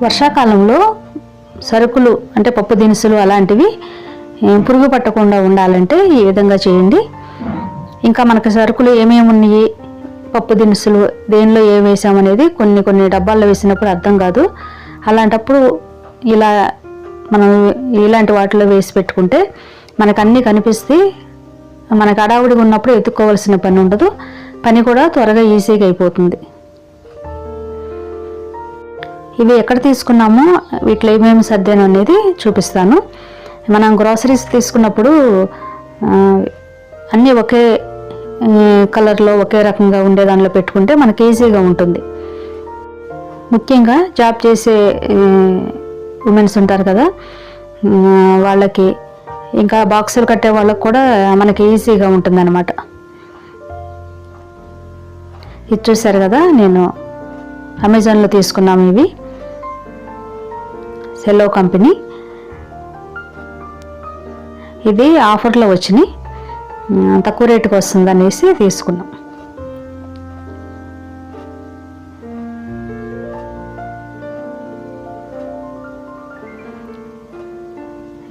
వర్షాకాలంలో సరుకులు అంటే పప్పు దినుసులు అలాంటివి పురుగు పట్టకుండా ఉండాలంటే ఈ విధంగా చేయండి. ఇంకా మనకు సరుకులు ఏమేమి ఉన్నాయి, పప్పు దినుసులు దేనిలో ఏం వేసామనేది కొన్ని డబ్బాల్లో వేసినప్పుడు అర్థం కాదు. అలాంటప్పుడు ఇలా మనం ఇలాంటి వాటిలో వేసి పెట్టుకుంటే మనకు అన్నీ కనిపిస్తే మనకు అడావుడిగా ఉన్నప్పుడు ఎత్తుక్కోవాల్సిన పని ఉండదు, పని కూడా త్వరగా ఈజీగా అయిపోతుంది. ఇవి ఎక్కడ తీసుకున్నామో వీటిలో ఏమేమి సర్దాను అనేది చూపిస్తాను. మనం గ్రోసరీస్ తీసుకున్నప్పుడు అన్నీ ఒకే కలర్లో ఒకే రకంగా ఉండే దానిలో పెట్టుకుంటే మనకి ఈజీగా ఉంటుంది. ముఖ్యంగా జాబ్ చేసే ఉమెన్స్ ఉంటారు కదా, వాళ్ళకి ఇంకా బాక్సులు కట్టే వాళ్ళకి కూడా మనకి ఈజీగా ఉంటుంది అన్నమాట. ఇది చూసారు కదా, నేను అమెజాన్లో తీసుకున్నాము. ఇవి సెల్లో కంపెనీ, ఇది ఆఫర్లో వచ్చినాయి, తక్కువ రేటుకి వస్తుంది అనేసి తీసుకున్నాం.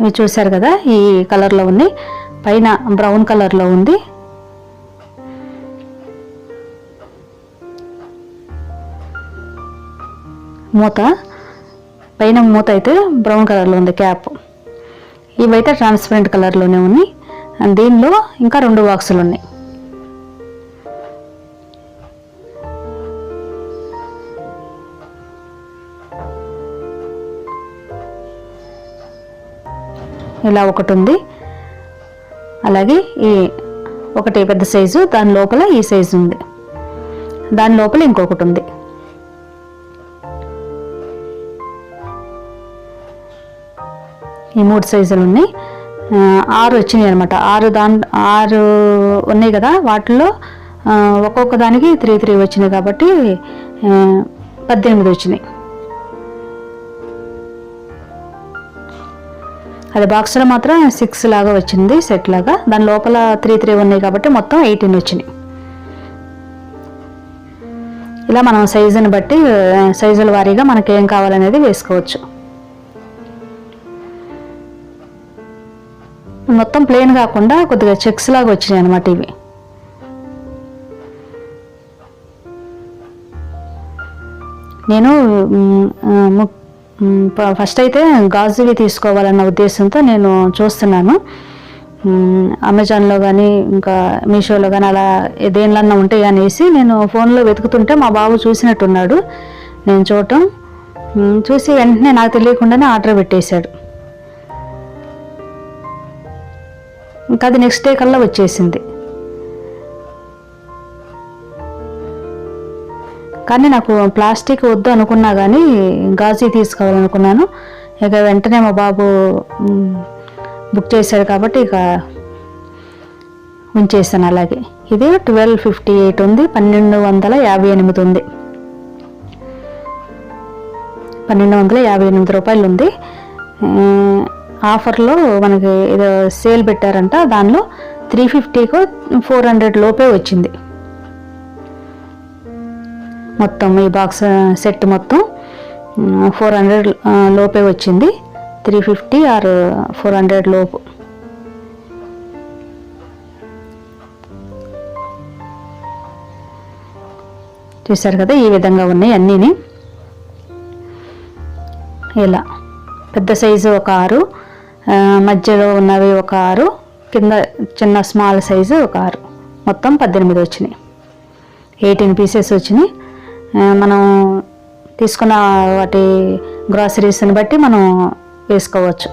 ఇవి చూసారు కదా, ఈ కలర్లో ఉన్నాయి, పైన బ్రౌన్ కలర్లో ఉంది. మూత పైన మూత అయితే బ్రౌన్ కలర్లో ఉంది, క్యాప్. ఇవైతే ట్రాన్స్పరెంట్ కలర్లోనే ఉన్నాయి. దీనిలో ఇంకా 2 బాక్సులు ఉన్నాయి. ఇలా ఒకటి ఉంది, అలాగే ఈ ఒకటి పెద్ద సైజు, దాని లోపల ఈ సైజు ఉంది, దాని లోపల ఇంకొకటి ఉంది. ఈ 3 సైజులు ఉన్నాయి, 6 వచ్చినాయి అనమాట. 6 ఉన్నాయి కదా, వాటిలో ఒక్కొక్క దానికి 3 వచ్చినాయి కాబట్టి 18 వచ్చినాయి. అది బాక్స్లో మాత్రం 6 లాగా వచ్చింది, సెట్ లాగా. దాని లోపల 3 ఉన్నాయి కాబట్టి మొత్తం 18 వచ్చినాయి. ఇలా మనం సైజుని బట్టి సైజుల వారీగా మనకి ఏం కావాలనేది వేసుకోవచ్చు. మొత్తం ప్లెయిన్ కాకుండా కొద్దిగా చెక్స్ లాగా వచ్చినాయి అనమాట ఇవి. నేను ఫస్ట్ అయితే గాజువి తీసుకోవాలన్న ఉద్దేశంతో నేను చూస్తున్నాను. అమెజాన్లో కానీ ఇంకా మీషోలో కానీ అలా దేనిలన్నా ఉంటాయి అనేసి నేను ఫోన్లో వెతుకుతుంటే మా బాబు చూసినట్టున్నాడు. నేను చూడటం చూసి వెంటనే నాకు తెలియకుండానే ఆర్డర్ పెట్టేశాడు. ఇంకా అది నెక్స్ట్ డే కల్లా వచ్చేసింది. కానీ నాకు ప్లాస్టిక్ వద్దు అనుకున్నా కానీ గాజు తీసుకోవాలనుకున్నాను. ఇక వెంటనే మా బాబు బుక్ చేశాడు కాబట్టి ఇక ఉంచేసాను అలాగే. ఇది 1258 ఉంది, 1258 ఉంది, 1258 రూపాయలు ఉంది. ఆఫర్లో మనకి ఏదో సేల్ పెట్టారంట, దానిలో 350కో 400 లోపే వచ్చింది. మొత్తం ఈ బాక్స్ సెట్ మొత్తం 400 లోపే వచ్చింది, 350 ఆర్ 400 లోపు. చూసారు కదా, ఈ విధంగా ఉన్నాయి అన్నీని. ఇలా పెద్ద సైజు ఒక 6, మధ్యలో ఉన్నవి ఒక 6, కింద చిన్న స్మాల్ సైజు ఒక 6, మొత్తం 18 వచ్చినాయి. 18 పీసెస్ వచ్చినాయి. మనం తీసుకున్న వాటి గ్రాసరీస్ని బట్టి మనం వేసుకోవచ్చు.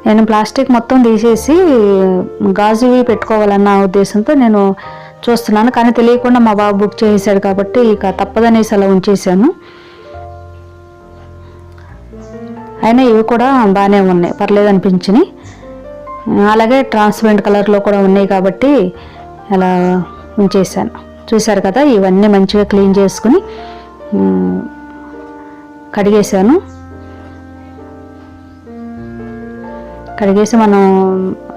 నేను ప్లాస్టిక్ మొత్తం తీసేసి గాజువి పెట్టుకోవాలన్న ఉద్దేశంతో నేను చూస్తున్నాను. కానీ తెలియకుండా మా బాబు బుక్ చేసేసాడు కాబట్టి ఇక తప్పదనేసి అలా ఉంచేసాను. అయినా ఇవి కూడా బాగానే ఉన్నాయి, పర్లేదు అనిపించినాయి. అలాగే ట్రాన్స్పరెంట్ కలర్లో కూడా ఉన్నాయి కాబట్టి అలా ఉంచేసాను. చూశారు కదా, ఇవన్నీ మంచిగా క్లీన్ చేసుకుని కడిగేసాను. కడిగేసి మనం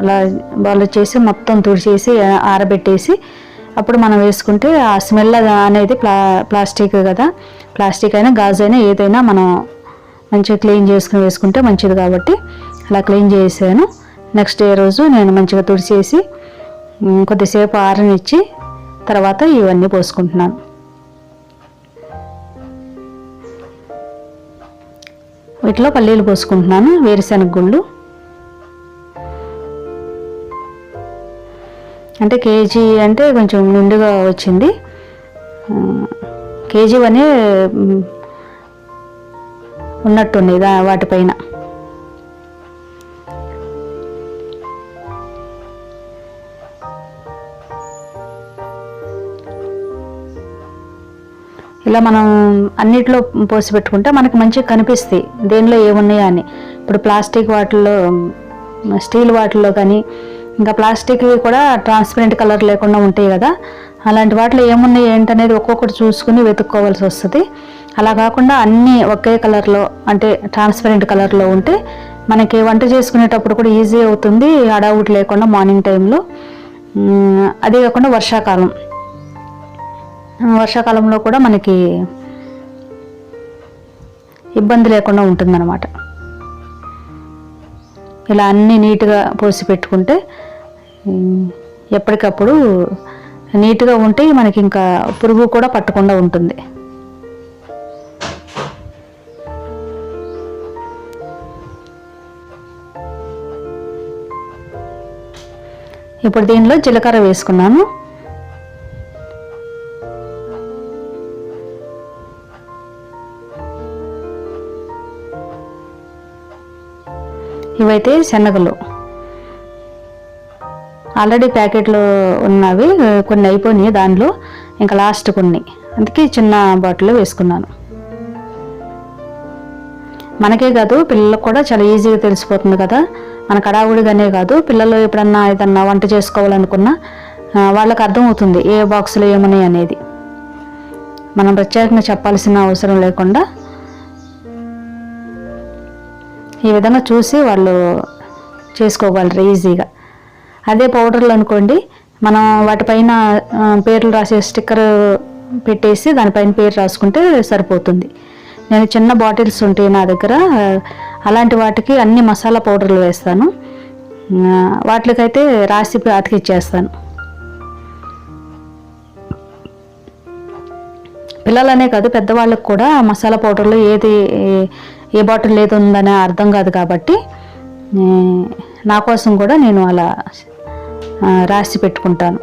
అలా బాల్ చేసి మొత్తం తుడిచేసి ఆరబెట్టేసి అప్పుడు మనం వేసుకుంటే ఆ స్మెల్ అనేది ప్లాస్టిక్ కదా, ప్లాస్టిక్ అయినా గాజు అయినా ఏదైనా మనం మంచిగా క్లీన్ చేసుకుని వేసుకుంటే మంచిది కాబట్టి అలా క్లీన్ చేసాను. నెక్స్ట్ డే రోజు నేను మంచిగా తుడిచేసి కొద్దిసేపు ఆరనిచ్చి తర్వాత ఇవన్నీ పోసుకుంటున్నాను. వీటిలో పల్లీలు పోసుకుంటున్నాను, వేరుశనగ గుళ్ళు. అంటే కేజీ అంటే కొంచెం నిండుగా వచ్చింది, కేజీ అనే ఉన్నట్టుంది వాటిపైన. ఇలా మనం అన్నిట్లో పోసి పెట్టుకుంటే మనకి మంచిగా కనిపిస్తాయి దేనిలో ఏమున్నాయా అని. ఇప్పుడు ప్లాస్టిక్ వాటిల్లో, స్టీల్ వాటిల్లో కానీ, ఇంకా ప్లాస్టిక్ కూడా ట్రాన్స్పరెంట్ కలర్ లేకుండా ఉంటాయి కదా, అలాంటి వాటిలో ఏమున్నాయి ఏంటనేది ఒక్కొక్కటి చూసుకుని వెతుక్కోవాల్సి వస్తుంది. అలా కాకుండా అన్నీ ఒకే కలర్లో అంటే ట్రాన్స్పరెంట్ కలర్లో ఉంటే మనకి వంట చేసుకునేటప్పుడు కూడా ఈజీ అవుతుంది, హడావుడి లేకుండా మార్నింగ్ టైంలో. అదే కాకుండా వర్షాకాలంలో కూడా మనకి ఇబ్బంది లేకుండా ఉంటుందన్నమాట. ఇలా అన్నీ నీట్గా పోసి పెట్టుకుంటే ఎప్పటికప్పుడు నీట్గా ఉంటే మనకి ఇంకా పురుగు కూడా పట్టకుండా ఉంటుంది. ఇప్పుడు దీనిలో జీలకర్ర వేసుకున్నాను. ఇవైతే శనగలు ఆల్రెడీ ప్యాకెట్లో ఉన్నవి, కొన్ని అయిపోయినాయి దానిలో, ఇంకా లాస్ట్ కొన్ని, అందుకే చిన్న బాటిల్లో వేసుకున్నాను. మనకే కాదు పిల్లలకు కూడా చాలా ఈజీగా తెలిసిపోతుంది కదా, మన కడావుడిగానే కాదు, పిల్లలు ఎప్పుడన్నా ఏదన్నా వంట చేసుకోవాలనుకున్నా వాళ్ళకి అర్థమవుతుంది ఏ బాక్సులో ఏమున్నాయి అనేది. మనం ప్రత్యేకంగా చెప్పాల్సిన అవసరం లేకుండా ఈ విధంగా చూసి వాళ్ళు చేసుకోగలరు ఈజీగా. అదే పౌడర్లు అనుకోండి, మనం వాటిపైన పేర్లు రాసే స్టిక్కర్ పెట్టేసి దానిపైన పేరు రాసుకుంటే సరిపోతుంది. నేను చిన్న బాటిల్స్ ఉంటాయి నా దగ్గర, అలాంటి వాటికి అన్ని మసాలా పౌడర్లు వేస్తాను, వాటికైతే రాసి అతికిచ్చేస్తాను. పిల్లలనే కాదు పెద్దవాళ్ళకు కూడా మసాలా పౌడర్లో ఏ బాటిల్ ఏది ఉందనే అర్థం కాదు కాబట్టి నా కోసం కూడా నేను అలా రాసి పెట్టుకుంటాను.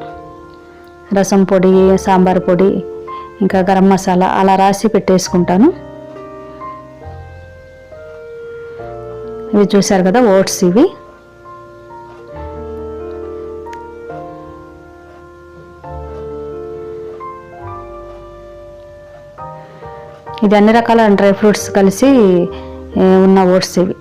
రసం పొడి, సాంబార్ పొడి, ఇంకా గరం మసాలా అలా రాసి పెట్టేసుకుంటాను. ఇవి చూసారు కదా ఓట్స్, ఇవి ఇది అన్ని రకాల డ్రై ఫ్రూట్స్ కలిసి ఉన్న ఓట్స్ ఇవి.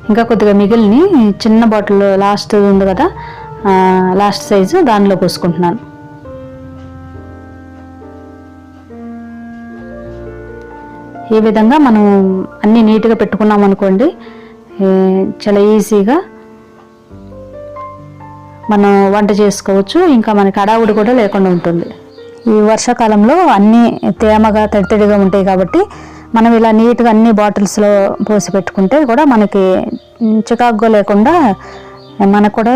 ఇంకా కొద్దిగా మిగిలిని చిన్న బాటిల్ లాస్ట్ ఉంది కదా, లాస్ట్ సైజు దానిలో పోసుకుంటున్నాను. ఈ విధంగా మనం అన్నీ నీట్గా పెట్టుకున్నాం అనుకోండి, చాలా ఈజీగా మనం వంట చేసుకోవచ్చు, ఇంకా మనకి హడావుడి కూడా లేకుండా ఉంటుంది. ఈ వర్షాకాలంలో అన్నీ తేమగా తడితడిగా ఉంటాయి కాబట్టి మనం ఇలా నీట్గా అన్ని బాటిల్స్లో పోసి పెట్టుకుంటే కూడా మనకి చికాకుగా లేకుండా మనకు కూడా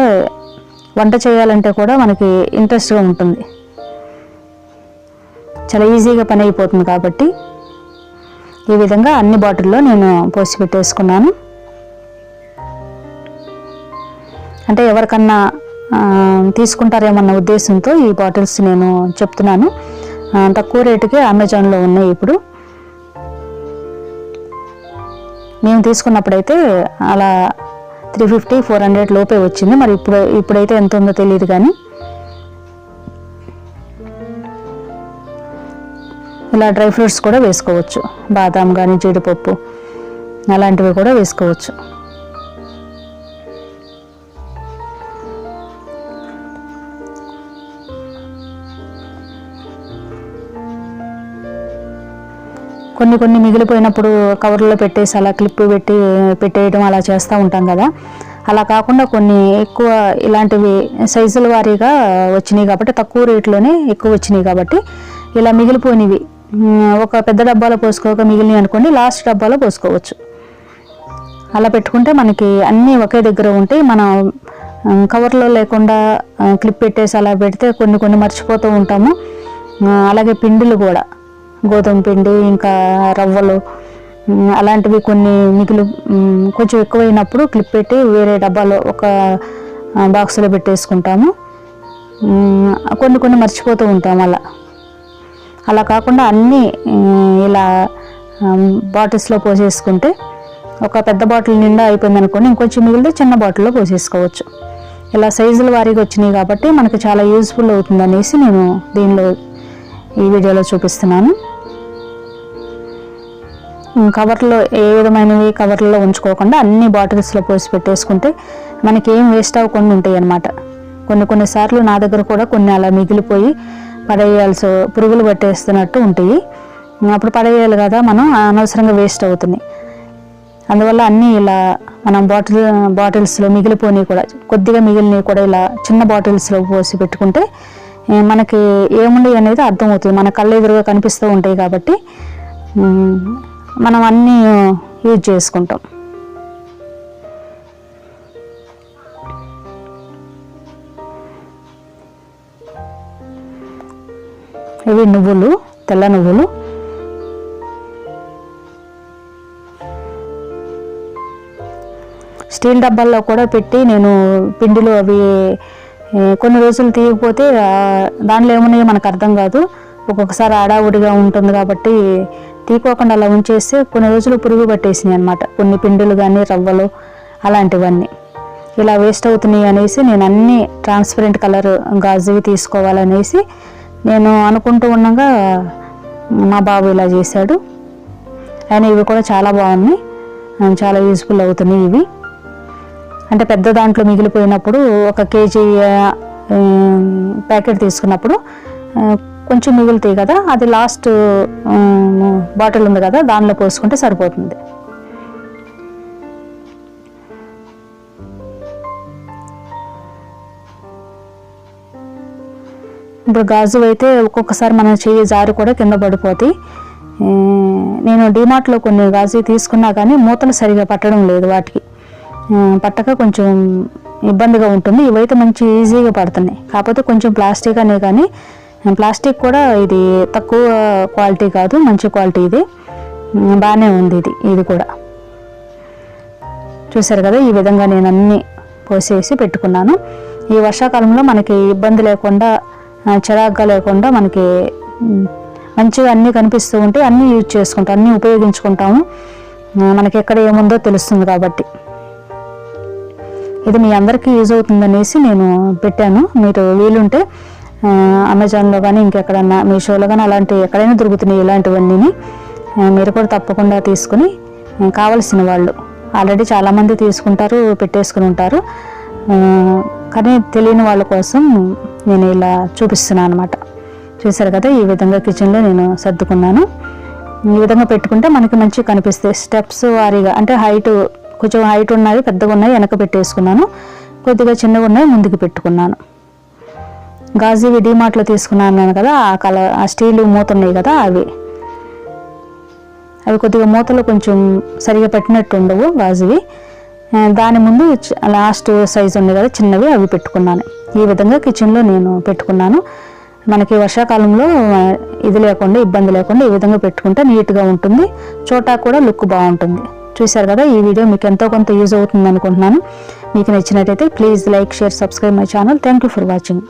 వంట చేయాలంటే కూడా మనకి ఇంట్రెస్ట్గా ఉంటుంది, చాలా ఈజీగా పని అయిపోతుంది. కాబట్టి ఈ విధంగా అన్ని బాటిల్లో నేను పోసి పెట్టేసుకున్నాను. అంటే ఎవరికన్నా తీసుకుంటారేమన్న ఉద్దేశంతో ఈ బాటిల్స్ నేను చెప్తున్నాను. తక్కువ రేటుకే అమెజాన్లో ఉన్నాయి. ఇప్పుడు మేము తీసుకున్నప్పుడైతే అలా 350-400 లోపే వచ్చింది. మరి ఇప్పుడైతే ఎంత ఉందో తెలియదు, కానీ ఇలా డ్రై ఫ్రూట్స్ కూడా వేసుకోవచ్చు, బాదాం కానీ జీడిపప్పు అలాంటివి కూడా వేసుకోవచ్చు. కొన్ని మిగిలిపోయినప్పుడు కవర్లో పెట్టేసి అలా క్లిప్ పెట్టేయడం అలా చేస్తూ ఉంటాం కదా. అలా కాకుండా కొన్ని ఎక్కువ ఇలాంటివి సైజుల వారీగా వచ్చినాయి కాబట్టి, తక్కువ రేట్లోనే ఎక్కువ వచ్చినాయి కాబట్టి ఇలా మిగిలిపోయినవి ఒక పెద్ద డబ్బాలో పోసుకోక మిగిలినవి అనుకోండి, లాస్ట్ డబ్బాలో పోసుకోవచ్చు. అలా పెట్టుకుంటే మనకి అన్నీ ఒకే దగ్గర ఉంటాయి. మనం కవర్లో లేకుండా క్లిప్ పెట్టేసి అలా పెడితే కొన్ని మర్చిపోతూ ఉంటాము. అలాగే పిండిలు కూడా, గోధుమ పిండి ఇంకా రవ్వలు అలాంటివి కొన్ని కొంచెం ఎక్కువైనప్పుడు క్లిప్ పెట్టి వేరే డబ్బాలో ఒక బాక్స్లో పెట్టేసుకుంటాము. కొన్ని మర్చిపోతూ ఉంటాము. అలా కాకుండా అన్నీ ఇలా బాటిల్స్లో పోసేసుకుంటే ఒక పెద్ద బాటిల్ నిండా అయిపోయింది అనుకోండి, ఇంకొంచెం మిగిలితే చిన్న బాటిల్లో పోసేసుకోవచ్చు. ఇలా సైజుల వారీగా వచ్చినాయి కాబట్టి మనకు చాలా యూజ్ఫుల్ అవుతుంది అనేసి నేను ఈ వీడియోలో చూపిస్తున్నాను. కవర్లో ఏ విధమైనవి కవర్లలో ఉంచుకోకుండా అన్ని బాటిల్స్లో పోసి పెట్టేసుకుంటే మనకి ఏం వేస్ట్ అవ్వకుండా ఉంటాయి అన్నమాట. కొన్నిసార్లు నా దగ్గర కూడా కొన్ని అలా మిగిలిపోయి పడేయాల్సి, పురుగులు పట్టేస్తున్నట్టు ఉంటాయి. అప్పుడు పడేయాలి కదా, మనం అనవసరంగా వేస్ట్ అవుతున్నాయి. అందువల్ల అన్నీ ఇలా మనం బాటిల్స్లో మిగిలిపోయినవి కూడా, కొద్దిగా మిగిలినవి కూడా ఇలా చిన్న బాటిల్స్లో పోసి పెట్టుకుంటే మనకి ఏముంది అనేది అర్థమవుతుంది. మన కళ్ళ ఎదురుగా కనిపిస్తూ ఉంటాయి కాబట్టి మనం అన్నీ యూజ్ చేసుకుంటాం. ఇవి నువ్వులు, తెల్ల నువ్వులు. స్టీల్ డబ్బాల్లో కూడా పెట్టి నేను పిండిలు అవి కొన్ని రోజులు తీయకపోతే దానిలో ఏమున్నాయో మనకు అర్థం కాదు. ఒక్కొక్కసారి ఆడావుడిగా ఉంటుంది కాబట్టి తీసుకోకుండా అలా ఉంచేస్తే కొన్ని రోజులు పురుగు పట్టేసినాయి అనమాట. కొన్ని పిండిలు కానీ రవ్వలు అలాంటివన్నీ ఇలా వేస్ట్ అవుతున్నాయి అనేసి నేను అన్నీ ట్రాన్స్పరెంట్ కలర్ గాజువి తీసుకోవాలనేసి నేను అనుకుంటూ ఉండగా మా బాబు ఇలా చేశాడు. ఆయన ఇవి కూడా చాలా బాగున్నాయి, చాలా యూజ్ఫుల్ అవుతున్నాయి ఇవి. అంటే పెద్ద దాంట్లో మిగిలిపోయినప్పుడు ఒక కేజీ ప్యాకెట్ తీసుకున్నప్పుడు కొంచెం మిగులుతాయి కదా, అది లాస్ట్ బాటిల్ ఉంది కదా దానిలో పోసుకుంటే సరిపోతుంది. ఇప్పుడు గాజు అయితే ఒక్కొక్కసారి మన చెయ్యి జారి కూడా కింద పడిపోతాయి. నేను డిమార్ట్లో కొన్ని గాజు తీసుకున్నా కానీ మూతలు సరిగా పట్టడం లేదు, వాటికి పట్టక కొంచెం ఇబ్బందిగా ఉంటుంది. ఇవైతే మంచి ఈజీగా పడుతున్నాయి. కాకపోతే కొంచెం ప్లాస్టిక్ అనే కానీ ప్లాస్టిక్ కూడా ఇది తక్కువ క్వాలిటీ కాదు, మంచి క్వాలిటీ, ఇది బాగానే ఉంది. ఇది కూడా చూసారు కదా, ఈ విధంగా నేను అన్నీ పోసేసి పెట్టుకున్నాను. ఈ వర్షాకాలంలో మనకి ఇబ్బంది లేకుండా, చిరాగ్గా లేకుండా మనకి మంచిగా అన్నీ కనిపిస్తూ ఉంటే అన్నీ యూజ్ చేసుకుంటాం, అన్నీ ఉపయోగించుకుంటాము. మనకి ఎక్కడ ఏముందో తెలుస్తుంది కాబట్టి ఇది మీ అందరికీ యూజ్ అవుతుందనేసి నేను పెట్టాను. మీరు వీలుంటే అమెజాన్లో కానీ ఇంకెక్కడన్నా మీషోలో కానీ అలాంటి ఎక్కడైనా దొరుకుతున్నాయి ఇలాంటివన్నీ. మీరు కూడా తప్పకుండా తీసుకుని, కావలసిన వాళ్ళు ఆల్రెడీ చాలామంది తీసుకుంటారు, పెట్టేసుకుని ఉంటారు, కానీ తెలియని వాళ్ళ కోసం నేను ఇలా చూపిస్తున్నాను అనమాట. చూసారు కదా, ఈ విధంగా కిచెన్లో నేను సర్దుకున్నాను. ఈ విధంగా పెట్టుకుంటే మనకి మంచిగా కనిపిస్తాయి. స్టెప్స్ వారీగా, అంటే కొంచెం హైట్ ఉన్నాయి, పెద్దగా ఉన్నాయి వెనక పెట్టేసుకున్నాను, కొద్దిగా చిన్నగా ఉన్నాయి ముందుకు పెట్టుకున్నాను. గాజు డిమార్ట్లో తీసుకున్నాను కదా, ఆ స్టీల్ మూత ఉన్నాయి కదా, అవి కొద్దిగా మూతలు కొంచెం సరిగా పెట్టినట్టు ఉండవు గాజువి. దాని ముందు లాస్ట్ సైజు ఉంది కదా చిన్నవి, అవి పెట్టుకున్నాను. ఈ విధంగా కిచెన్లో నేను పెట్టుకున్నాను. మనకి వర్షాకాలంలో ఇది లేకుండా, ఇబ్బంది లేకుండా ఈ విధంగా పెట్టుకుంటే నీట్గా ఉంటుంది, చోటా కూడా లుక్ బాగుంటుంది. చూశారు కదా, ఈ వీడియో మీకు ఎంతో కొంత యూజ్ అవుతుంది అనుకుంటున్నాను. మీకు నచ్చినట్టయితే please like, share, subscribe my channel. Thank you for watching.